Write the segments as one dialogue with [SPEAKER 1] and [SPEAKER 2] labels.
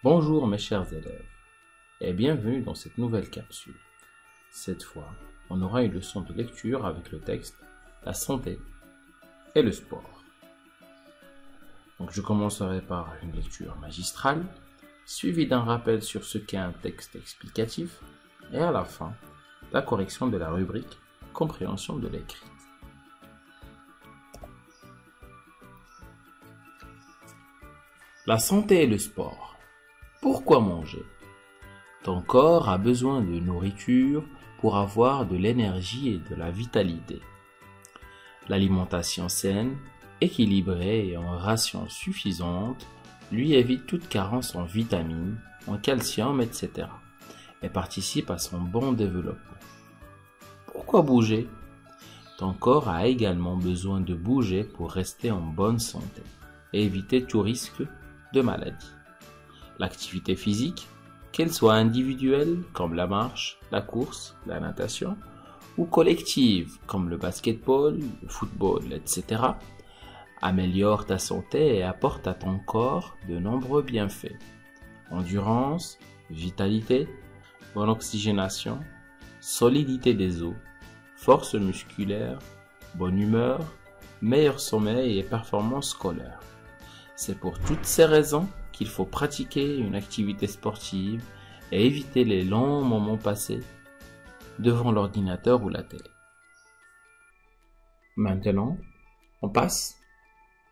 [SPEAKER 1] Bonjour mes chers élèves et bienvenue dans cette nouvelle capsule. Cette fois, on aura une leçon de lecture avec le texte La santé et le sport. Donc je commencerai par une lecture magistrale, suivie d'un rappel sur ce qu'est un texte explicatif et à la fin, la correction de la rubrique Compréhension de l'écrit. La santé et le sport. Pourquoi manger? Ton corps a besoin de nourriture pour avoir de l'énergie et de la vitalité. L'alimentation saine, équilibrée et en ration suffisante lui évite toute carence en vitamines, en calcium, etc. et participe à son bon développement. Pourquoi bouger? Ton corps a également besoin de bouger pour rester en bonne santé et éviter tout risque de maladie. L'activité physique, qu'elle soit individuelle comme la marche, la course, la natation, ou collective comme le basketball, le football, etc., améliore ta santé et apporte à ton corps de nombreux bienfaits. Endurance, vitalité, bonne oxygénation, solidité des os, force musculaire, bonne humeur, meilleur sommeil et performance scolaire. C'est pour toutes ces raisons qu'il faut pratiquer une activité sportive et éviter les longs moments passés devant l'ordinateur ou la télé. Maintenant, on passe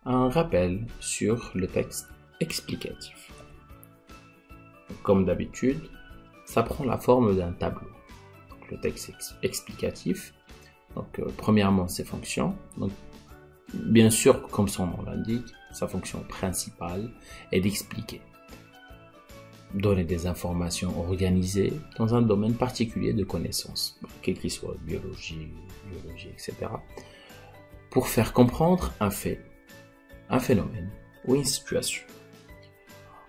[SPEAKER 1] à un rappel sur le texte explicatif. Comme d'habitude, ça prend la forme d'un tableau. Donc, le texte explicatif, premièrement ses fonctions. Donc, bien sûr, comme son nom l'indique, sa fonction principale est d'expliquer, donner des informations organisées dans un domaine particulier de connaissances, quel qu'il soit, biologie, etc., pour faire comprendre un fait, un phénomène ou une situation.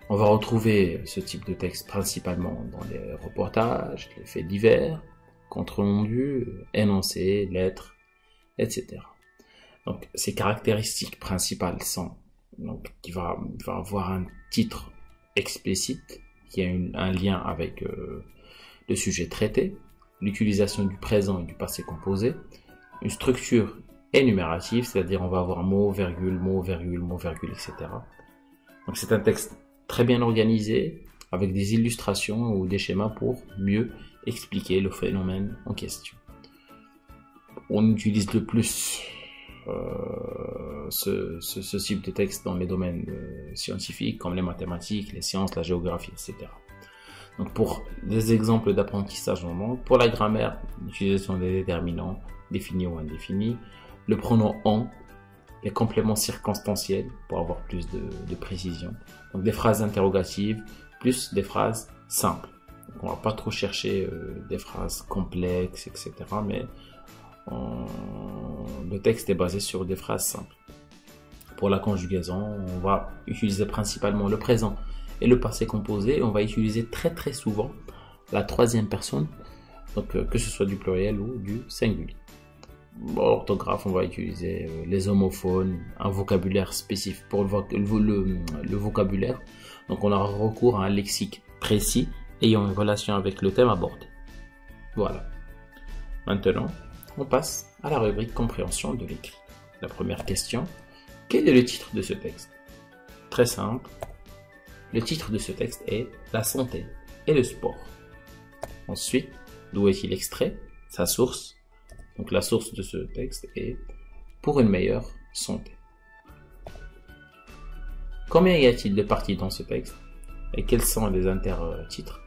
[SPEAKER 1] On va retrouver ce type de texte principalement dans les reportages, les faits divers, comptes rendus, énoncés, lettres, etc. Donc, ces caractéristiques principales sont qu'il va avoir un titre explicite qui a un lien avec le sujet traité, l'utilisation du présent et du passé composé, une structure énumérative, c'est-à-dire on va avoir mot, virgule, etc. Donc c'est un texte très bien organisé avec des illustrations ou des schémas pour mieux expliquer le phénomène en question. On utilise le plus ce type de texte dans les domaines scientifiques comme les mathématiques, les sciences, la géographie, etc. Donc pour des exemples d'apprentissage en langue, pour la grammaire, l'utilisation des déterminants définis ou indéfinis, le pronom en, les compléments circonstanciels pour avoir plus de précision, donc des phrases interrogatives plus des phrases simples. Donc on va pas trop chercher des phrases complexes, etc. mais le texte est basé sur des phrases simples. Pour la conjugaison, on va utiliser principalement le présent et le passé composé. On va utiliser très souvent la troisième personne, donc que ce soit du pluriel ou du singulier. L'orthographe, on va utiliser les homophones, un vocabulaire spécifique pour le vocabulaire. Donc on aura recours à un lexique précis ayant une relation avec le thème abordé. Voilà. Maintenant, on passe à la rubrique compréhension de l'écrit. La première question, quel est le titre de ce texte? Très simple, le titre de ce texte est La santé et le sport. Ensuite, d'où est-il extrait? Sa source. Donc la source de ce texte est Pour une meilleure santé. Combien y a-t-il de parties dans ce texte? Et quels sont les intertitres?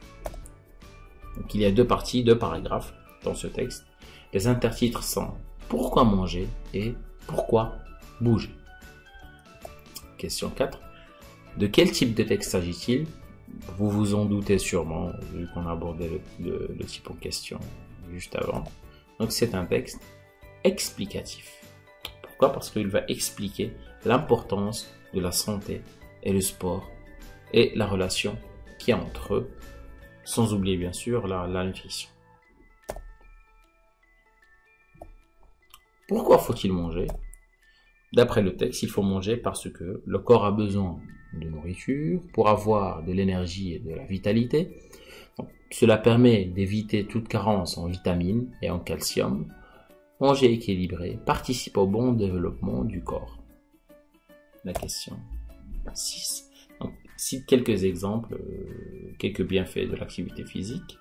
[SPEAKER 1] Donc il y a deux parties, deux paragraphes dans ce texte. Les intertitres sont Pourquoi manger et Pourquoi bouger. Question 4. De quel type de texte s'agit-il? Vous vous en doutez sûrement, vu qu'on a abordé le type en question juste avant. Donc c'est un texte explicatif. Pourquoi? Parce qu'il va expliquer l'importance de la santé et le sport et la relation qu'il y a entre eux, sans oublier bien sûr la nutrition. Pourquoi faut-il manger? D'après le texte, il faut manger parce que le corps a besoin de nourriture pour avoir de l'énergie et de la vitalité. Donc, cela permet d'éviter toute carence en vitamines et en calcium. Manger équilibré participe au bon développement du corps. La question 6. Donc, cite quelques exemples, quelques bienfaits de l'activité physique.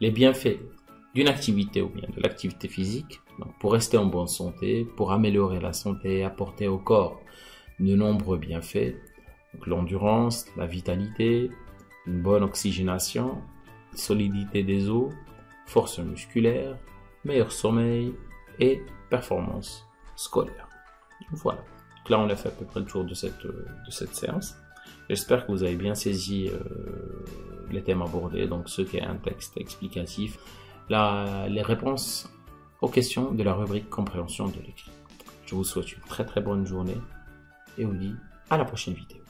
[SPEAKER 1] Les bienfaits d'une activité ou bien de l'activité physique, donc pour rester en bonne santé, pour améliorer la santé et apporter au corps de nombreux bienfaits, donc l'endurance, la vitalité, une bonne oxygénation, solidité des os, force musculaire, meilleur sommeil et performance scolaire. Voilà. Donc là, on a fait à peu près le tour de cette séance. J'espère que vous avez bien saisi les thèmes abordés, donc ce qu'est un texte explicatif, les réponses aux questions de la rubrique compréhension de l'écrit. Je vous souhaite une très très bonne journée et vous dis à la prochaine vidéo.